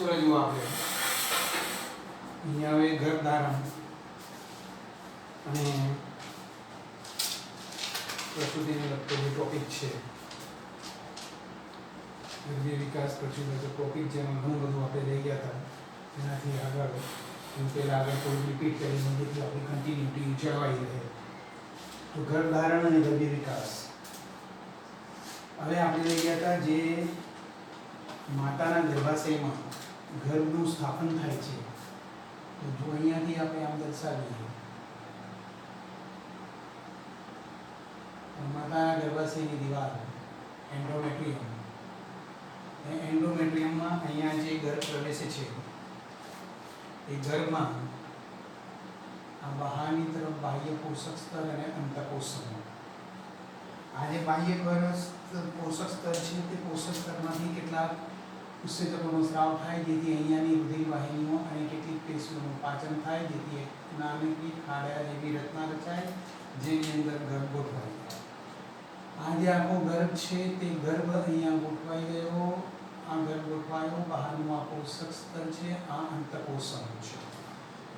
चलो जो આપણે અહીંયા હવે ગર્ભધારણ અને પ્રસૂતિને લગતો જે ટોપિક છે ગર્ભીય વિકાસ પછીનો જે ટોપિક જેમાં ઘણું બધું આપણે લઈ ગયા હતા એનાથી આગળ હું પહેલાં આગળ થોડું રિપીટ કરીને જેથી આપણી કન્ટિન્યુટી જળવાઈ રહે. તો ગર્ભધારણ અને ગર્ભીય વિકાસ હવે આપણે લઈ ગયા હતા જે માતાના ગર્ભાશયમાં ગર્ભનું સ્થાપન થાય છે. તો જો અહીંયાથી આપણે આમ દર્શાવીએ માતાના ગર્ભાશયની દિવાલ એન્ડોમેટ્રિયમ, એ એન્ડોમેટ્રિયમમાં અહીંયા જે ગર્ભ પ્રવેશે છે એ ગર્ભમાં આ બહારની તરફ બાહ્ય પોષક સ્તર અને અંતઃકોષ. આ જે બાહ્ય પોષક સ્તર છે તે પોષક સ્તરમાંથી કેટલાક ઉત્સેચકોનો સ્રાવ થાય જેથી અહીંયાની રુધિર વાહિનીઓ અને કેટલીક પેશીઓનું પાચન થાય જેથી એક નાનકડી ખાડા જેવી રચના રચાય જેની અંદર ગર્ભ ગોઠવાય. આ જે આખો ગર્ભ છે તે ગર્ભ અહીંયા ગોઠવાઈ ગયો, આ ગર્ભ ગોઠવાયો, બહારનું આ પોષક સ્તર છે, આ અંતઃકોષ છે.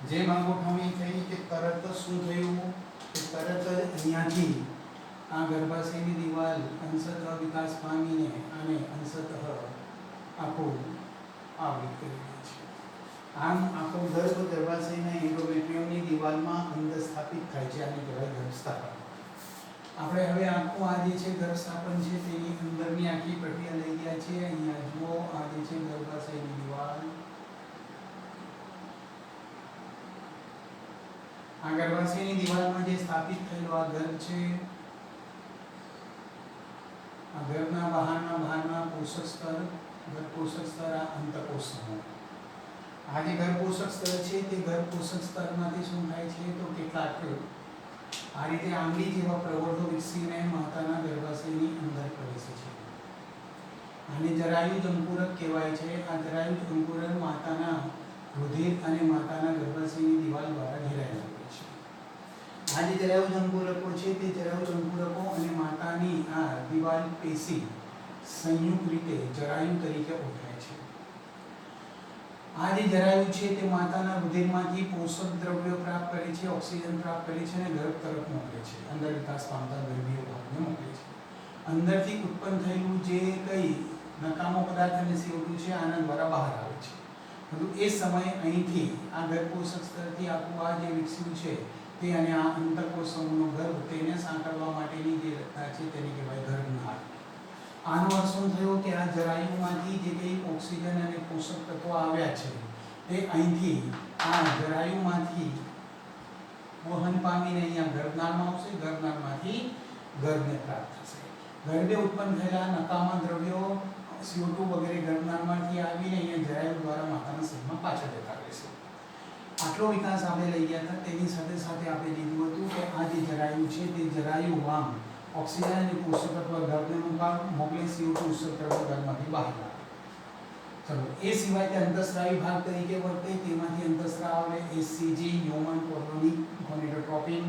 જેમ આ ગોઠવણી થઈ કે તરત શું થયું કે તરત જ અહીંયાથી આ ગર્ભાશયની દિવાલ અંશતઃ વિકાસ પામીને અને અંશતઃ આખો આવૃત કરી દે છે. આમ આખો ગર્ભ ગર્ભાશયના એન્ડોમેટ્રિયમની દિવાલમાં અંદર સ્થાપિત થાય છે. આને કહેવાય ગર્ભ સ્થાપન. આપણે હવે આખું આ જે છે ગર્ભ સ્થાપન છે તેની અંદરની આખી પ્રક્રિયા લઈ ગયા છે. અહીંયા જુઓ આ જે છે ગર્ભાશયની દિવાલ, આ ગર્ભાશયની દિવાલમાં જે સ્થાપિત થયેલો આ ગર્ભ છે, આ ગર્ભના બહારના પોષક સ્તર, ગર્ભ પોષક સ્તર, આ અંતઃકોષ. આ જે ગર્ભ પોષક સ્તર છે તે ગર્ભ પોષક સ્તરમાંથી શું થાય છે તો કેટલાક આ રીતે આંગળી જેવા પ્રવર્ધો વિકસીને માતાના ગર્ભાશયની અંદર પ્રવેશે છે. આને જરાયુજ અંકુરક કહેવાય છે. આ જરાયુજ અંકુરક માતાના રુધિર અને માતાના ગર્ભાશયની દિવાલ દ્વારા ઘેરાયેલા હોય છે. આ જે જરાયુજ અંકુરકો છે તે જરાયુજ અંકુરકો અને માતાની આ દિવાલ પેશી સંયુક્ત રીતે જરાયુ તરીકે ઓળખાય છે. આ જે જરાયુ છે તે માતાના રુધિરમાંથી પોષક દ્રવ્યો પ્રાપ્ત કરે છે, ઓક્સિજન પ્રાપ્ત કરે છે અને ગર્ભ તરફ મોકલે છે, અંદર વિકાસ પામતા ગર્ભીય ભાગને મોકલે છે. અંદરથી ઉત્પન્ન થયેલું જે કંઈ નકામો પદાર્થ અને CO2 છે આના દ્વારા બહાર આવે છે. પરંતુ એ સમયે અહીંથી આ ગર્ભ પોષક સ્તરથી આખું આ જે વિકસ્યું છે તે અને આ અંતઃકોષ સમૂહનો ગર્ભ તેને સાંકળવા માટેની જે રચના છે તેને કહેવાય ગર્ભનાળ. આનો અર્થ શું થયો કે આ જરાયુમાંથી જે કંઈ ઓક્સિજન અને પોષક તત્વો આવ્યા છે તે અહીંથી આ જરાયુમાંથી વહન પામીને અહીંયા ગર્ભનાળમાં આવશે, ગર્ભનાળમાંથી ગર્ભને પ્રાપ્ત થશે. ગર્ભે ઉત્પન્ન થયેલા નકામા દ્રવ્યો CO2 વગેરે ગર્ભનાળમાંથી આવીને અહીંયા જરાયુ દ્વારા માતાના શરીરમાં પાછા જતા રહેશે. આટલો વિકાસ આપણે લઈ ગયા હતા. તેની સાથે સાથે આપણે લીધું હતું કે આ જે જરાયુ છે તે જરાયુ આમ ઓક્સિજન અને પોષક તત્વ ગર્ભને મોકલે, CO2 ઉત્સર્ગ તત્વ ગર્ભમાંથી બહાર આવે. ચલો એ સિવાય તે અંતઃસ્રાવી ભાગ તરીકે વર્તે. તેમાંથી અંતઃસ્રાવ આવે HCG human colonic gonadotropin,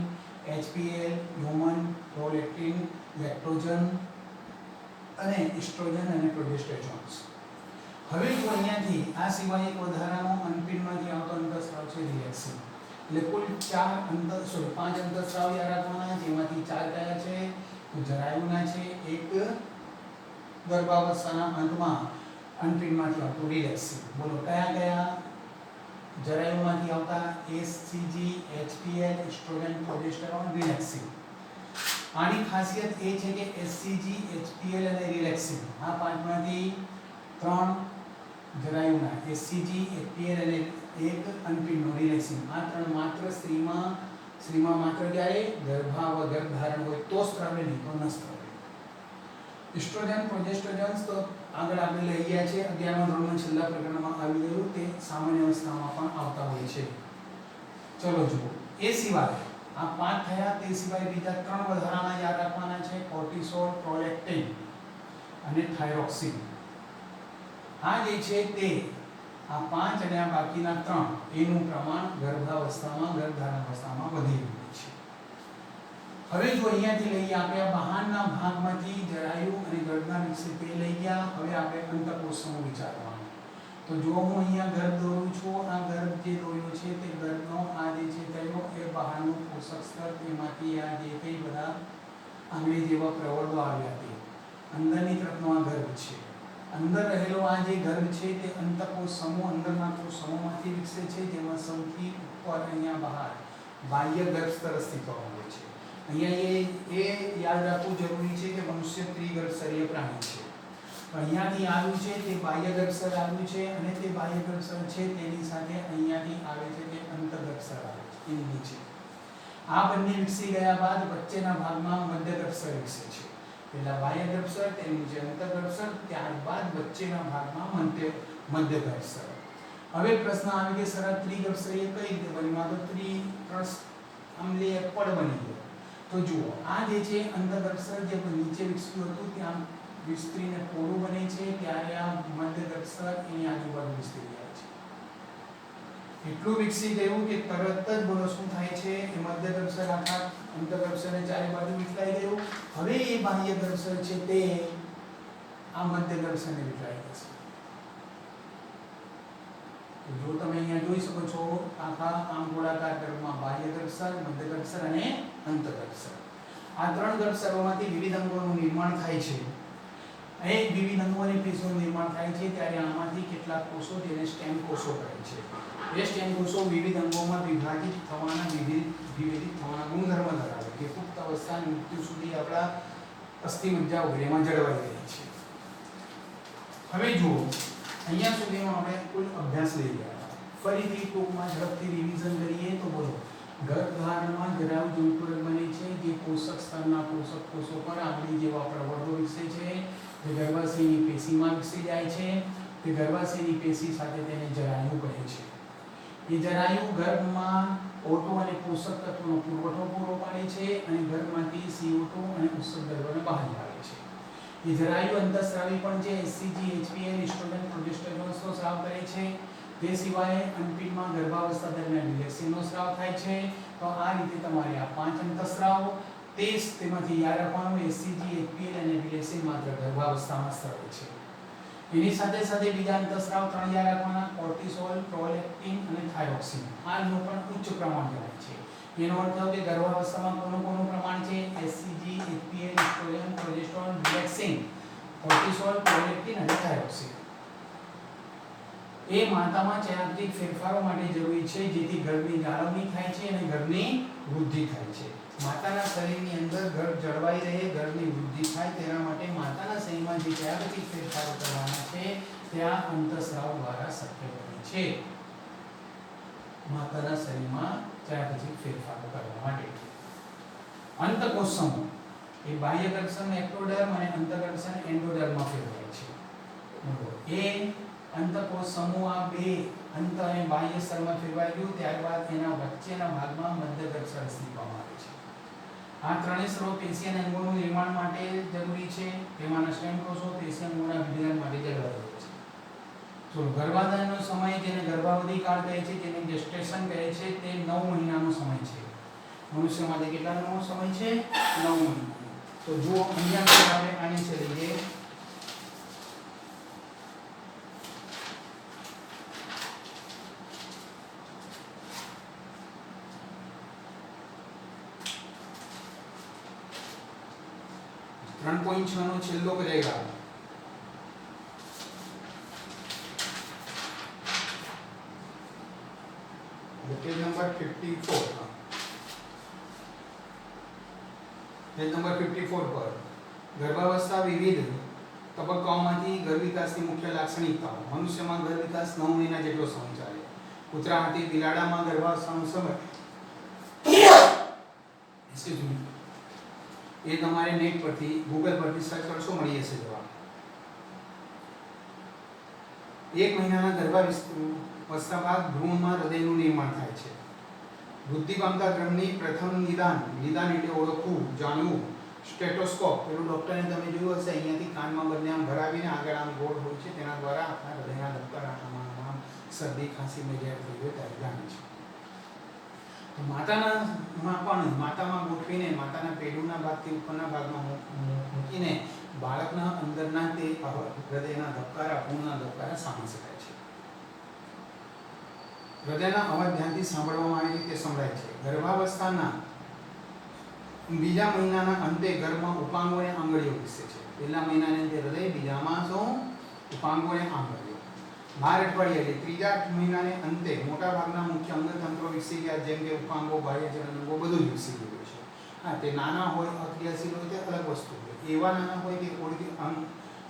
HPL human prolactin, lactogen અને એસ્ટ્રોજન અને પ્રોજેસ્ટેરોન્સ. હવે જો અહીંયાથી આ સિવાય એક વધારાનો અનપિંડમાંથી આવતો અંતઃસ્રાવ છે રિલેક્સિન. એટલે કુલ 5 અંતઃસ્રાવ યાદ રાખવાના, જેમાંથી 4 કયા છે તો જરાયુના છે, એક ગર્ભાવસ્થાના અંતમાં અનપિંડમાંથી આવતું રિલેક્સિન. બોલો કયા કયા જરાયુમાંથી આવતા? HCG, HPL, oestrogen, progesterone, relaxin. આની ખાસિયત એ છે કે HCG, HPL અને રિલેક્સિન આ પાંચમાંથી 3 જરાયુના, HCG, HPL અને એક અનપિંડનો રિલેક્સિન. આ 3 માત્ર સ્ત્રીમાં માત્ર જ્યારે ગર્ભધારણ હોય તો સ્ત્રાવે, નહીં તો ન સ્ત્રાવે. એસ્ટ્રોજન, પ્રોજેસ્ટેરોન્સ તો આગળ આપણે લઈ ગયા છે 11મા ધોરણમાં છેલ્લા પ્રકરણમાં આવી ગયું, તે સામાન્ય અવસ્થામાં પણ આવતા હોય છે. ચલો જુઓ એ સિવાય આ 5 થયા, તે સિવાય બીજા 3 વધારાના યાદ રાખવાના છે કોર્ટિસોલ, પ્રોલેક્ટિન અને થાઇરોક્સિન. આ જે છે તે આ 5 અને આ બાકીના 3 એનું પ્રમાણ ગર્ભાવસ્થામાં, ગર્ભધારણ અવસ્થામાં વધી રહ્યું છે. હવે જો અહીંયાથી લઈએ આપણે આ બહારના ભાગમાંથી જરાયુ અને ગર્ભના વિશે તે લઈ ગયા. હવે આપણે અંતઃકોષનો વિચારવાનો. તો જો હું અહીંયા ગર્ભ દોરું છું, આ ગર્ભ જે દોર્યો છે તે ગર્ભનો આ જે છે કયો એ બહારનું પોષક સ્તર, તેમાંથી આ જે કંઈ બધા આંગળી જેવા પ્રવર્ગો આવ્યા તે અંદરની તરફનો આ ગર્ભ છે. અંદર રહેલો આ જે ગર્ભ છે તે અંતકોષ સમૂહ અંદરના કોષ સમૂહમાંથી વિકસે છે, જેમાં સૌથી ઉપર અહીંયા બહાર બાહ્ય ગર્ભ સ્તર અસ્તિત્વ હોય છે. અહીંયા એ યાદ રાખવું જરૂરી છે કે મનુષ્ય ત્રિગર્ભસ્તરીય પ્રાણી છે. અહીંયાથી આવ્યું છે તે બાહ્ય ગર્ભસ્તર આવ્યું છે, અને તે બાહ્ય ગર્ભસ્તર છે તેની સાથે અહીંયાથી આવે છે તે અંતઃગર્ભસ્તર આવે છે એની નીચે. આ બંને વિકસી ગયા બાદ વચ્ચેના ભાગમાં મધ્ય ગર્ભસ્તર વિકસે છે. પહેલા બાહ્ય ગર્ભસ્તર, તેની નીચે અંતઃગર્ભસ્તર, ત્યારબાદ વચ્ચેના ભાગમાં મધ્ય ગર્ભસ્તર. હવે પ્રશ્ન આવે કે સર ત્રિગર્ભસ્તરીય કઈ રીતે બન્યું? તો આમલી એક પડ બની ગયો. તો જુઓ આ જે છે અંતઃગર્ભસ્તર જે નીચે વિકસ્યું હતું ત્યાં વિસ્તરીને પોળું બને છે, ત્યારે આ મધ્ય ગર્ભસ્તર એની આજુબાજુ વિસ્તરી જાય છે. એટલું વિકસી ગયું કે તરત જ બોલો શું થાય છે, એ મધ્ય ગર્ભસ્તર આખા અંતઃગર્ભસ્તરને ચારે બાજુ વિખરાઈ ગયું. હવે એ બાહ્ય ગર્ભસ્તર છે તે આ મધ્ય ગર્ભસ્તરને વિખરાઈ જશે. જો તમે અહીંયા જોઈ શકો છો આખા આમ ગોળાકાર ગર્ભમાં બાહ્ય ગર્ભસ્તર, મધ્ય ગર્ભસ્તર અને અંતઃગર્ભસ્તર. આ ત્રણ ગર્ભસ્તરોમાંથી વિવિધ અંગોનું નિર્માણ થાય છે. એ વિવિધ અંગોની પેશીઓનું નિર્માણ થાય છે ત્યારે આમાંથી કેટલાક કોષો જેને સ્ટેમ કોષો કહે છે. એ સ્ટેમ કોષો વિવિધ અંગોમાં વિભાજિત થવાના વિભેદિત થવાના ગુણધર્મ ધરાવે છે. પુખ્ત અવસ્થા અને મૃત્યુ સુધી આપણા અસ્થિમજ્જા વગેરેમાં જળવાઈ રહે છે. હવે જુઓ અહીંયા સુધીમાં આપણે કુલ અભ્યાસ લઈ ગયા. ફરીથી ટૂંકમાં ઝડપથી રિવિઝન કરીએ તો બોલો ગર્ભધારણમાં જરાયુ જંતુરક બને છે, જે પોષક સ્તરના પોષક કોષો પર આંગળી જેવા પ્રવર્ગો વિકસે છે, જે ગર્ભાશયની પેશીમાં વિકસી જાય છે. તે ગર્ભાશયની પેશી સાથે તેને જરાયુ કહે છે. એ જરાયુ ગર્ભમાં O2 અને પોષક તત્વોનો પુરવઠો પૂરો પાડે છે અને ગર્ભમાંથી CO2 અને ઉત્સર્ગ દ્રવ્યોને બહાર લાવે છે. એ જરાયુ અંતઃસ્રાવી પણ છે. HCG, HPL, એસ્ટ્રોજન, પ્રોજેસ્ટેરોનનો સ્રાવ કરે છે. તે સિવાય અનપીડમાં ગર્ભાવસ્થા દરમિયાન રિલેક્સિનનો સ્રાવ થાય છે. તો આ રીતે તમારે આ 5 અંતઃસ્રાવ તેમાંથી યાદ રાખવાનું HCG, HPL અને રિલેક્સિન માત્ર ગર્ભાવસ્થામાં સ્રાવે છે. એની સાથે સાથે બીજા અંતઃસ્રાવ 3 યાદ રાખવાના: કોર્ટિસોલ, પ્રોલેક્ટિન અને થાઇરોક્સિન. આનું પણ ઉચ્ચ પ્રમાણ કહેવાય છે. એનો અર્થ થયો કે ગર્ભાવસ્થામાં કોનું પ્રમાણ છે? HCG, HPL, oestrogen, progesterone, relaxin, cortisol, prolactin અને થાઇરોક્સિન. એ માતામાં ચયાપચયિક ફેરફારો માટે જરૂરી છે, જેથી ગર્ભની જાળવણી થાય છે અને ગર્ભની વૃદ્ધિ થાય છે. માતાના શરીરની અંદર ગર્ભ જળવાઈ રહે, ગર્ભની વૃદ્ધિ થાય તેના માટે માતાના શરીરમાં જે ચયાપચયિક ફેરફારો કરવાના છે ત્યાં અંતઃસ્રાવ દ્વારા શક્ય બને છે. માતાના શરીરમાં ચયાપચયિક ફેરફારો કરવા માટે અંતઃકોષ સમૂહ એ બાહ્ય ગર્ભસ્તર એક્ટોડર્મ અને અંતઃગર્ભસ્તર એન્ડોડર્મમાં ફેરવાય છે. એ અંતઃકોષ સમૂહ આ બે અંત અને બાહ્ય સ્તરમાં ફેરવાઈ ગયું, ત્યારબાદ એના વચ્ચેના ભાગમાં મધ્ય ગર્ભસ્તર અસ્તિત્વમાં આવે છે. આ ત્રણેય સ્ત્રોત પેશી અને અંગોનું નિર્માણ માટે જરૂરી છે. તેમાંના સ્ટેમ કોષો પેશી અંગોના વિભાજન માટે જરૂરી છે. તો ગર્ભાધાનનો સમય, જેને ગર્ભાવધિ કાળ કહે છે, જેને જેસ્ટેશન કહે છે, તે 9 મહિનાનો સમય છે. મનુષ્ય માટે કેટલાનો સમય છે? 9 મહિના. તો જો અહીંયા આપણે આની છે લઈએ 3.6 નો છેલ્લો કરેગા પેજ નંબર 54 પર ગર્ભાવસ્થા વિવિધ તબક્કાઓમાંથી ગર્ભ વિકાસની મુખ્ય લાક્ષણિકતાઓ. મનુષ્યમાં ગર્ભ વિકાસ 9 મહિના જેટલો સમય ચાલે. કૂતરા, હાથી, બિલાડામાં ગર્ભાવસ્થાનો સમય એ તમારે નેટ પરથી ગૂગલ પરથી સર્ચ કરશો, મળી જશે જવાબ. 1 મહિનાના ગર્ભાવસ્થા બાદ ભ્રૂણમાં હૃદયનું નિર્માણ થાય છે. વૃદ્ધિ પામતા ગર્ભની પ્રથમ નિદાન એટલે ઓળખવું, જાણવું. સ્ટેટોસ્કોપ પેલું ડોક્ટરને તમે જોયું હશે, અહીંયાથી કાનમાં બંને આમ ભરાવીને આગળ આમ ગોળ હોય છે, તેના દ્વારા આપણા હૃદયના ધબકારા, આમ શરદી ખાંસી મેજર થઈ ગયો ત્યારે જાણે છે. તો માતામાં ગોઠવીને માતાના પેડુના ભાગથી ઉપરના ભાગમાં મૂકીને બાળકના અંદરના તે હૃદયના ધબકારા, ભ્રૂણના ધબકારા સાંભળી શકાય છે. હૃદયના અવાજ ધ્યાનથી સાંભળવામાં આવે છે તે સંભળાય છે. ગર્ભાવસ્થાના બીજા મહિનાના અંતે ગર્ભમાં ઉપાંગો અને આંગળીઓ વિકસે છે. પહેલા મહિનાની અંતે હૃદય, બીજામાં શું? ઉપાંગો અને આંગળીઓ. 12 અઠવાડિયા એટલે ત્રીજા મહિનાને અંતે મોટા ભાગના મુખ્ય અંગતંત્રો વિકસી ગયા, જેમ કે ઉપાંગો, બાહ્ય જનનાંગો બધું જ વિકસી ગયું છે. હા, તે નાના હોય, અક્રિયાશીલ હોય તે અલગ વસ્તુ હોય. એવા નાના હોય કે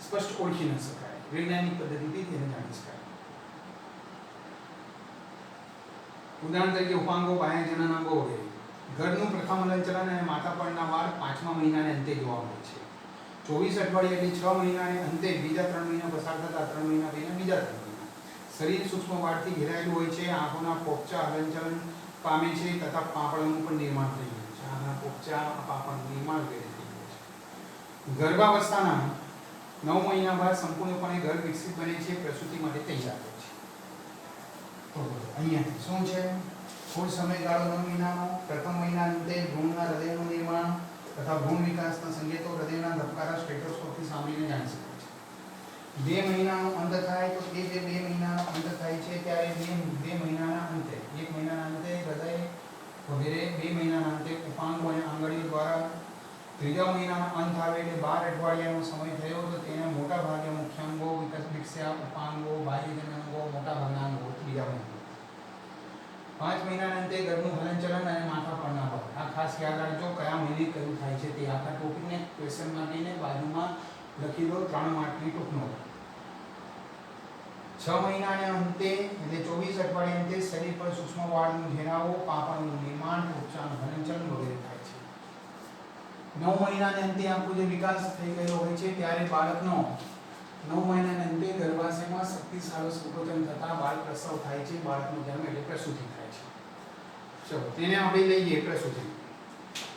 સ્પષ્ટ ઓળખી ન શકાય, વૈજ્ઞાનિક પદ્ધતિથી તેને જાણી શકાય. ઉદાહરણ તરીકે ઉપાંગો, બાહ્ય જનનાંગો વગેરે. ગર્ભનું પ્રથમ હલનચલન અને માથા પરના વાળ 5મા મહિનાને અંતે જોવા મળે છે. 24 અઠવાડિયા એટલે 6 મહિનાને અંતે બીજા 3 મહિના પસાર થતા 3 મહિના પછી બીજા 3 મહિના. શરીર સૂક્ષ્મ વાળથી ઘેરાયેલું હોય છે. આંખોના પોપચા હલનચલન પામે છે તથા પાંપણનું પણ નિર્માણ થઈ ગયું છે. આંખના પોપચા, પાંપણનું નિર્માણ વગેરે થઈ ગયું છે. ગર્ભાવસ્થાના 9 મહિના બાદ સંપૂર્ણપણે ગર્ભ વિકસિત બને છે, પ્રસૂતિ માટે તૈયાર હોય છે. તો અહીંયાથી શું છે? કુલ સમયગાળો 9 મહિનાનો. પ્રથમ મહિના અંતે ભ્રૂણના હૃદયનું નિર્માણ તથા ભ્રૂણ વિકાસના સંકેતો હૃદયના ધબકારા સ્ટેથોસ્કોપથી સાંભળીને જાણી શકાય છે. 2 મહિનાનો અંત થાય તો એ જે 2 મહિનાનો અંત થાય છે ત્યારે 2 મહિનાના અંતે, 1 મહિનાના અંતે હૃદય વગેરે, 2 મહિનાના અંતે ઉપાંગો અને આંગળીઓ દ્વારા. ત્રીજા મહિનાનો અંત આવે એટલે 12 અઠવાડિયાનો સમય થયો તો તેને મોટા ભાગે મુખ્ય અંગો વિકસ્યા, ઉપાંગો, બાહ્ય જનનાંગો, મોટા ભાગના અંગો ત્રીજા મહિના. 5 મહિનાના અંતે ગર્ભનું હલનચલન અને માથા પરના વાળ. આ ખાસ યાદ રાખજો, કયા મહિને કયું થાય છે તે આખા ટોપિકને ક્વેશ્ચન માર્કીને બાજુમાં લખી દો, 3 માર્કની ટૂંકનો. 6 મહિનાના અંતે એટલે 24 અઠવાડિયા અંતે શરીર પર સૂક્ષ્મ વાળનું ઘેરાવો, પાંપણનું નિર્માણ, પોપચાનું હલનચલન વગેરે થાય છે. 9 મહિનાના અંતે આખો જે વિકાસ થઈ ગયેલો હોય છે ત્યારે બાળકનો 9 મહિનાના અંતે ગર્ભાશયમાં શક્તિશાળી સંકોચન થતા બાળ પ્રસવ થાય છે. બાળકનો જન્મ એટલે પ્રસૂતિ થાય છે. ચલો તેને આપણે લઈએ પ્રસૂતિ.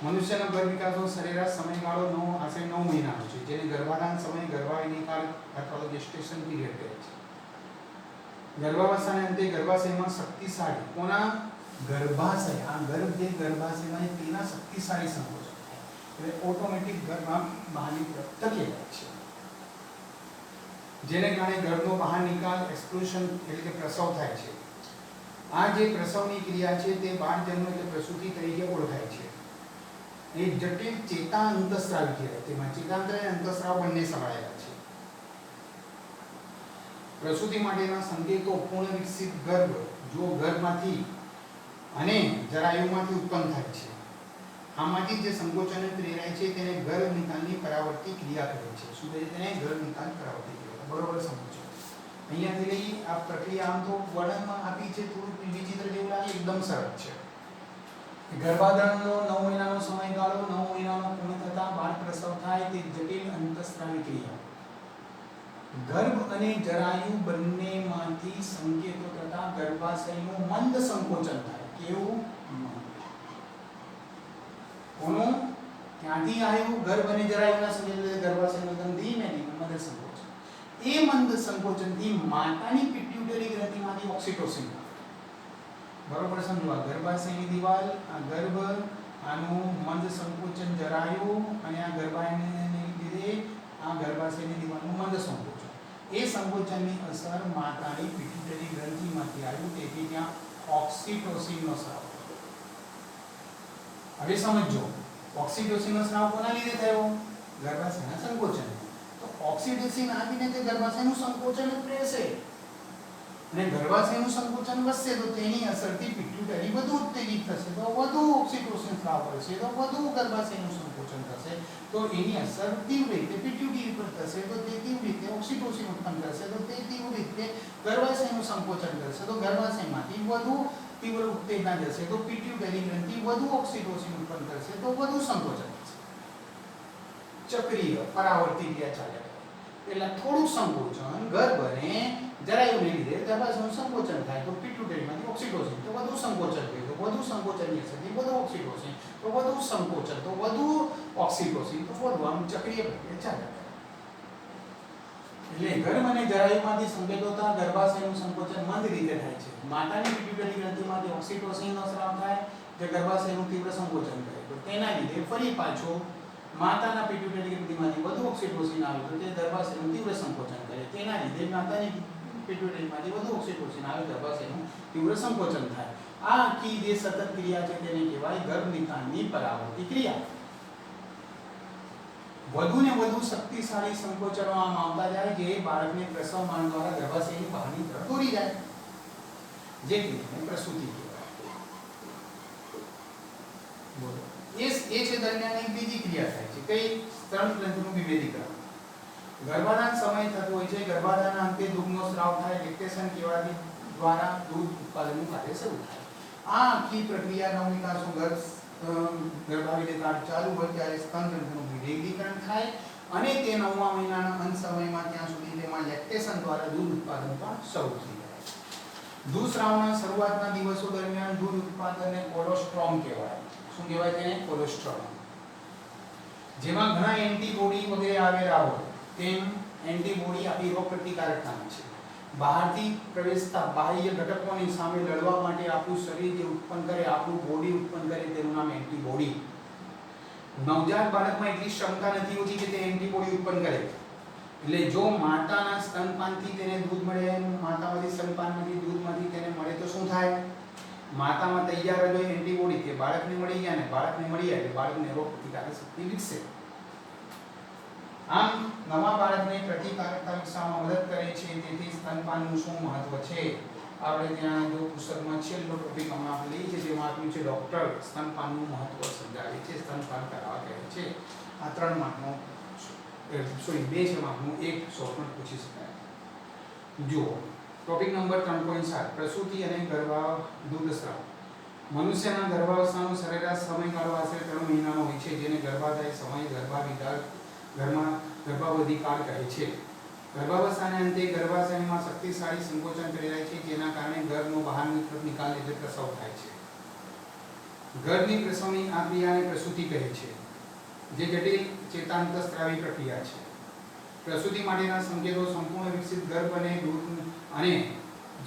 મનુષ્યના ગર્ભ વિકાસનો સરેરાશ સમયગાળો આશરે 9 મહિનાનો છે, જેને ગર્ભાધાન સમય, ગર્ભાવધિકાળ અથવા તો ગેસ્ટેશન પીરિયડ કહે છે. ગર્ભાવસ્થાના અંતે ગર્ભાશયમાં શક્તિશાળી કોના? ગર્ભાશય, આ ગર્ભ જે ગર્ભાશયમાં તેના શક્તિશાળી સંકોચન એટલે ઓટોમેટિક ગર્ભમાં બહારની તરફ ધકેલાય છે, જેને કારણે ગર્ભનો બહાર નિકાલ, એક્સપ્લોશન એટલે કે પ્રસવ થાય છે. આ જે પ્રસવની ક્રિયા છે તે બાળ જન્મ એટલે પ્રસૂતિ તરીકે ઓળખાય છે. એક જટિલ ચેતા અંતસ્રાવ કહેવાય. તેમાં ચેતાંતર અને અંતસ્રાવ બંને સમાયેલા છે. પ્રસૂતિ માટેના સંકેતો પૂર્ણ વિકસિત ગર્ભ જો ગર્ભમાંથી અને જરાયુમાંથી ઉત્પન્ન થાય છે. આમાંથી જે સંકોચન પ્રેરાય છે તેને ગર્ભ નિકાલની પરાવર્તી ક્રિયા કહે છે. શું કહે છે તેને? ગર્ભ નિકાલ પરાવર્તી ક્રિયા. બરોબર સમજો. અહીંયાથી લઈ આ પ્રક્રિયા આમ તો વર્ણનમાં આપી છે, થોડું વિચિત્ર જેવું લાગે, એકદમ સરળ છે. ગર્ભાધાનનો 9 મહિનાનો સમયગાળો, 9 મહિનાનો પૂર્ણ થતા બાળ પ્રસવ થાય તે જટિલ અંતસ્રાવી ક્રિયા. ગર્ભ અને જરાયુ બંનેમાંથી સંકેતો તથા ગર્ભાશયનું મંદ સંકોચન થાય. કેવું? કોનું? ક્યાંથી આવ્યું? ગર્ભ અને જરાયુના સંકેતો ગર્ભાશયનું એકદમ ધીમે ધીમે મંદ સંકોચન. એ મંદ સંકોચનથી માતાની પિટ્યુટરી ગ્રંથિમાંથી ઓક્સિટોસિન. બરોબર સમજવા. ગર્ભાશયની દિવાલ, આ ગર્ભ, આનું મંદ સંકોચન જરાયુ અને આ ગર્ભાશયને લીધે આ ગર્ભાશયની દિવાલનું મંદ સંકોચન. એ સંકોચનની અસર માતાની પિટ્યુટરી ગ્રંથિમાંથી આવ્યું, તેથી ત્યાં ઓક્સિટોસિનનો સ્રાવ. હવે સમજો, ઓક્સિટોસિનનો સ્રાવ કોના લીધે થયો? ગર્ભાશયના સંકોચન. તો ઓક્સિટોસિન આવીને તે ગર્ભાશયનું સંકોચન જ રહેશે અને ગર્ભાશયનું સંકોચન વધશે તો તેની અસરથી પિટ્યુટરી વધુ ઉત્તેજિત થશે, તો વધુ ઓક્સિટોસિન સ્રાવ કરશે, તો વધુ ગર્ભાશયનું સંકોચન થશે, તો એની અસર તીવ્ર રીતે પિટ્યુટરી પર થશે, તો તે તીવ્ર રીતે ઓક્સિટોસિન ઉત્પન્ન કરશે, તો તે તીવ્ર રીતે ગર્ભાશયનું સંકોચન કરશે, તો ગર્ભાશયમાંથી વધુ તીવ્ર ઉત્તેજના જશે, તો પિટ્યુટરી ગ્રંથિ વધુ ઓક્સિટોસિન ઉત્પન્ન કરશે, તો વધુ સંકોચન થશે. ચક્રીય પરાવર્તી ક્રિયા ચાલે. એટલે થોડું સંકોચન ગર્ભ અને જરાયુને લીધે ગર્ભાશયનું સંકોચન થાય, તો પિટ્યુટરીમાંથી ઓક્સિટોસિન, તો વધુ સંકોચન થાય, તો વધુ સંકોચનની અસરથી વધુ ઓક્સિટોસિન, તો વધુ સંકોચન, તો વધુ ઓક્સિટોસિન, તો વધુ આમ ચક્રીય પ્રક્રિયા ચાલે. એટલે ગર્ભ અને જરાયુમાંથી સંકેતો થતા ગર્ભાશયનું સંકોચન મંદ રીતે થાય છે. માતાની પિટ્યુટરી ગ્રંથિમાંથી ઓક્સિટોસિનનો સ્રાવ થાય, જે ગર્ભાશયનું તીવ્ર સંકોચન કરે, તો તેના લીધે ફરી પાછો માતાના પિટ્યુટરી ગ્રંથિમાંથી વધુ ઓક્સિટોસિન આવે, તો તે ગર્ભાશયનું તીવ્ર સંકોચન કરે, તેના લીધે માતાની પિટ્યુટરીમાંથી વધુ ઓક્સિટોસિન આવે, ગર્ભાશયનું તીવ્ર સંકોચન થાય. આ આખી જે સતત ક્રિયા છે તેને કહેવાય ગર્ભનિકાલની પરાવર્તી ક્રિયા. વધુ ને વધુ શક્તિશાળી સંકોચનો આમ આવતા જાય જે બાળકને પ્રસવમાન દ્વારા ગર્ભાશયની બહારની તરફ દોરી જાય, જે ક્રિયાને પ્રસૂતિ કહેવાય. બોલો એ છે દરમિયાન એક બીજી ક્રિયા થાય છે, કઈ? સ્તનગ્રંથિનું વિભેદીકરણ. ગર્ભાધાન સમય થતો હોય છે, ગર્ભાધાનના અંતે દૂધનો સ્રાવ થાય, લેક્ટેશન કહેવાથી દ્વારા દૂધ ઉત્પાદનનું કાર્ય શરૂ થાય. આ આખી પ્રક્રિયા નવનિકાસો ગર્ભાવધિ કાળ ચાલુ હોય ત્યારે સ્તનગ્રંથિનું વિભેદીકરણ થાય અને તે 9મા મહિનાના અંત સમયમાં ત્યાં સુધી તેમાં લેક્ટેશન દ્વારા દૂધ ઉત્પાદન પણ શરૂ થઈ જાય. દૂધસ્રાવના શરૂઆતના દિવસો દરમિયાન દૂધ ઉત્પાદનને કોલોસ્ટ્રોમ કહેવાય. શું કહેવાય તેને? કોલોસ્ટ્રોમ. જેમાં ઘણા એન્ટીબોડી વગેરે આવેલા હોય તેમ એન્ટીબોડી આપણી રોગ પ્રતિકારકતાની છે. બહારથી પ્રવેશતા બાહ્ય ઘટકોની સામે લડવા માટે આપણું શરીર જે ઉત્પન્ન કરે, આપણું બોડી ઉત્પન્ન કરે તેનું નામ એન્ટીબોડી. નવજાત બાળકમાં એટલી ક્ષમતા નથી હોતી કે તે એન્ટીબોડી ઉત્પન્ન કરે. એટલે જો માતાના સ્તનપાનથી તેને દૂધ મળે, માતામાંથી સ્તનપાનમાંથી દૂધમાંથી તેને મળે તો શું થાય? માતામાં તૈયાર જ એન્ટીબોડી કે બાળકને મળી ગયા, ને બાળકને મળી જાય એટલે બાળકને રોગ પ્રતિકારક શક્તિ વિકસે. આમ નવા બાળકને પ્રતિકારકતા વિકસાવવામાં મદદ કરે છે. તેથી સ્તનપાનનું શું મહત્વ છે? આપણે ત્યાં જો પુસ્તકમાં છેલ્લો ટોપિક અમે આપણે લઈએ છીએ જેમાં આપ્યું છે ડોક્ટર સ્તનપાનનું મહત્વ સમજાવે છે, સ્તનપાન કરાવવા કહે છે. આ 3 માર્કનો સોરી 2 છે માર્કનું એક શોર્ટ પણ પૂછી શકાય. જુઓ ટોપિક નંબર 3.7 પ્રસૂતિ અને દૂધસ્રાવ. મનુષ્યના ગર્ભાવસ્થાનો સરેરાશ સમયગાળો આશરે 3 મહિનાનો હોય છે, જેને ગર્ભાધાય સમય ગર્ભાવધિ કાળ કહે છે. ગર્ભાવસ્થાના અંતે ગર્ભાશયમાં શક્તિશાળી સંકોચન પ્રેરાય છે, જેના કારણે ગર્ભનો બહારની તરફ નિકાલ એટલે પ્રસવ થાય છે. ગર્ભની પ્રસવની આ ક્રિયાને પ્રસૂતિ કહે છે, જે જટિલ ચેતાંતસ્ત્રાવી પ્રક્રિયા છે. પ્રસૂતિ માટેના સંકેતો સંપૂર્ણ વિકસિત ગર્ભ અને દૂધ અને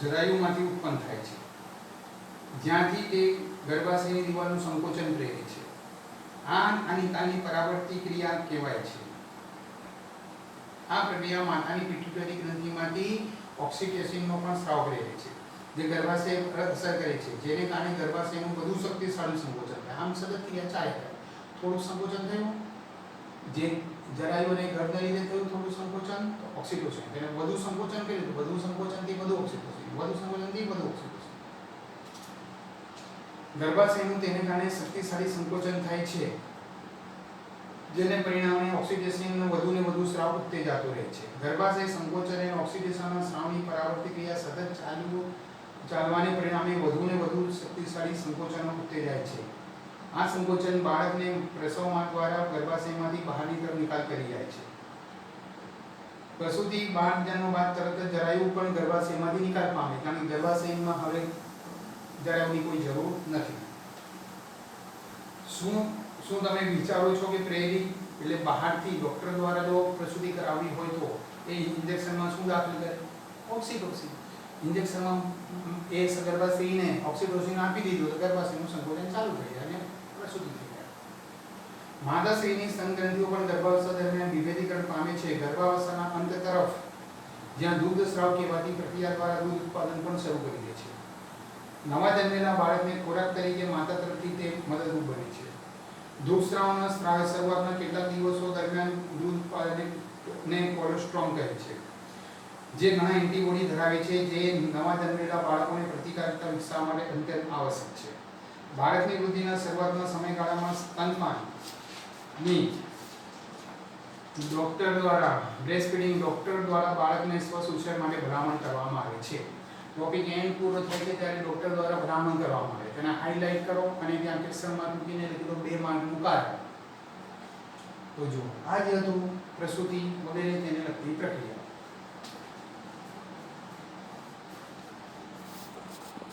જરાયુમાંથી ઉત્પન્ન થાય છે, જ્યાંથી તે ગર્ભાશયની દિવાલનું સંકોચન પ્રેરે છે. આ નિકાલની પરાવર્તી ક્રિયા કહેવાય છે. આ પ્રક્રિયા માતાની પિટ્યુટરી ગ્રંથિમાંથી ઓક્સિટોસિનનો પણ સ્રાવ પ્રેરે છે, જે ગર્ભાશય પર અસર કરે છે, જેને કારણે ગર્ભાશયનું વધુ શક્તિશાળી સંકોચન થાય. આમ સતત ક્રિયા ચાલે છે. થોડું સંકોચન થયું, જે જરાયુ અને ગર્ભને લીધે થયું થોડું સંકોચન, તો ઓક્સિટોસિન. તેને વધુ સંકોચન કર્યું તો વધુ સંકોચનથી વધુ ઓક્સિટોસિન, વધુ સંકોચનથી વધુ ઓક્સિટોસિન. ગર્ભાશયનું તેને કારણે શક્તિશાળી સંકોચન થાય છે, જેને પરિણામે ઓક્સિટોસિનનો વધુ ને વધુ સ્રાવ ઉત્તેજાતો રહે છે. ગર્ભાશય સંકોચન અને ઓક્સિટોસિનના સ્રાવની પરાવર્તી ક્રિયા સતત ચાલવાને પરિણામે વધુ ને વધુ શક્તિશાળી સંકોચનો ઉત્તેજાય છે. આ સંકોચન બાળકને પ્રસવમાર્ગ દ્વારા ગર્ભાશયમાંથી બહારની તરફ નિકાલ કરી જાય છે. પ્રસૂતિ બાળ જન્મ બાદ તરત જ જરાયુ પણ ગર્ભાશયમાંથી નિકાલ પામે, કારણ કે ગર્ભાશયમાં હવે જરાયુની કોઈ જરૂર નથી. શું તમે વિચારો છો કે પ્રેરિત એટલે બહારથી ડોક્ટર દ્વારા જો પ્રસૂતિ કરાવવી હોય તો એ ઇન્જેક્શનમાં શું દાખલ કરે? ઓક્સિટોસિન. ઇન્જેક્શનમાં એ ગર્ભાશયને ઓક્સિટોસિન આપી દીધું તો ગર્ભાશયનું સંકોચન ચાલુ થઈ જાય અને પ્રસૂતિ થઈ જાય. માતાશ્રીની સ્તનગ્રંથિઓ પણ ગર્ભાવસ્થા દરમિયાન વિભેદીકરણ પામે છે. ગર્ભાવસ્થાના અંત તરફ જ્યાં દૂધ સ્રાવ કહેવાતી પ્રક્રિયા દ્વારા દૂધ ઉત્પાદન પણ શરૂ કરી દે છે. નવા જન્મેલા બાળકને ખોરાક તરીકે માતા તરફથી તે મદદરૂપ બને છે. દૂધસ્રાવના શરૂઆતના કેટલાક દિવસો દરમિયાન દૂધ ઉત્પાદનને કોલોસ્ટ્રોમ કહે છે, જે ઘણા એન્ટીબોડી ધરાવે છે, જે નવા જન્મેલા બાળકોને પ્રતિકારકતા વિકસાવવા માટે અત્યંત આવશ્યક છે. બાળકની વૃદ્ધિના શરૂઆતના સમયગાળામાં સ્તનપાનની ડોક્ટર દ્વારા બ્રેસ્ટ ફીડિંગ ડોક્ટર દ્વારા બાળકને સ્વસ્થ ઉછેર માટે ભલામણ કરવામાં આવે છે. ટોપિક એન્ડ પૂરો થાય છે ત્યારે ડોક્ટર દ્વારા ભલામણ કરવામાં આવે. તેને હાઇલાઇટ કરો અને ત્યાં કેપ્શનમાં મૂકીને લખી દો 2 માર્ક મુકાય. તો જો આ જ હતું પ્રસૂતિ વગેરે તેને લગતી પ્રક્રિયા.